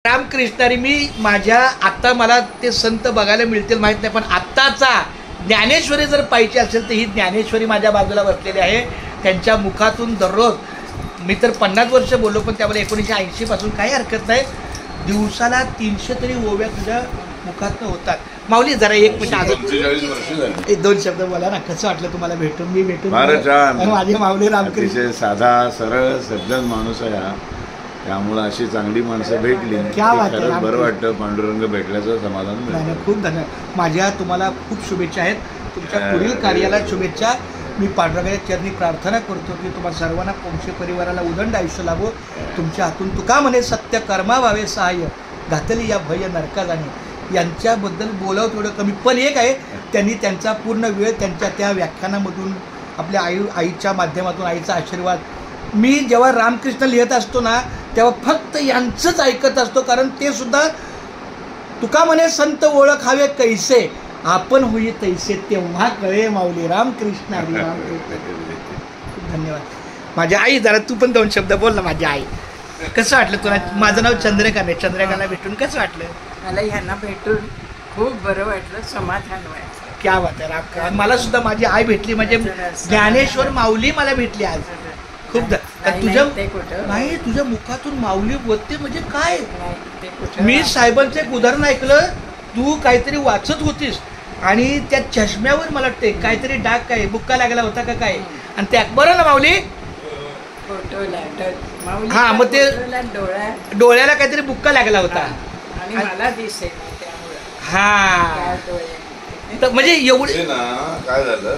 रामकृष्णारी मी माझ्या आता मला ते संत बघायला मिळतील माहीत नाही, पण आत्ताचा ज्ञानेश्वरी जर पाहिजे असेल तर ही ज्ञानेश्वरी माझ्या बाजूला बसलेली आहे. त्यांच्या मुखातून दररोज मी तर 50 वर्ष बोललो, पण त्यामध्ये 1980 पासून काही हरकत नाही, दिवसाला 300 तरी ओव्या तुझ्या मुखातनं होतात. माऊली जरा एक मिनिट दोन शब्द बोला ना. कसं वाटलं तुम्हाला भेटून? मी भेटून माझे माऊली रामकृष्ण साधा सरळ सज्जन माणूस आहे हा, त्यामुळे अशी चांगली माणसं भेटली बरं वाटतं. पांडुरंग भेटल्याचं समाधान मिळतं. खूप धन्यवाद. माझ्या तुम्हाला खूप शुभेच्छा आहेत. तुमच्या पुढील कार्याला शुभेच्छा. मी पांडुरंगाच्या चरणी प्रार्थना करतो की तुम्हाला सर्वांना पोंक्षे परिवाराला उदंड आयुष्य लाभो. तुमच्या हातून तुका म्हणे सत्य कर्मा व्हावे सहाय्य, घातली या भय नरका जाणे. यांच्याबद्दल बोलावं थोडं कमी, पण एक आहे, त्यांनी त्यांचा पूर्ण वेळ त्यांच्या त्या व्याख्यानामधून आपल्या आईच्या माध्यमातून आईचा आशीर्वाद. मी जेव्हा रामकृष्ण लिहित असतो ना तेव्हा फक्त यांचंच ऐकत असतो, कारण ते सुद्धा तुका म्हणे संत ओळखावे कैसे आपण होई तैसे, तेव्हा कळे माऊली रामकृष्ण हरी रामकृष्ण. खूप धन्यवाद. माझी आई, जरा तू पण दोन शब्द बोल ना. माझी आई, कसं वाटलं तुला? माझं नाव चंद्रकांत आहे. चंद्रकांतला भेटून कसं वाटलं? मला ह्यांना भेटून खूप बरं वाटलं, समाधान वाटलं. क्या बात आहे. मला सुद्धा माझी आई भेटली, म्हणजे ज्ञानेश्वर माऊली मला भेटली आज. खूप तुझ्या नाही, तुझ्या मुखातून माऊली बोलते म्हणजे काय? मी साहेबांचं एक उदाहरण ऐकलं. तू काहीतरी वाचत होतीस आणि त्या चष्म्यावर मला वाटते काहीतरी डाग, काय बुक्का लागला होता का काय, आणि त्या बरं ना माऊली? हा, मग ते डोळ्याला काहीतरी बुक्का लागला होता आणि मला दिसेल. हा, म्हणजे एवढे काय झालं.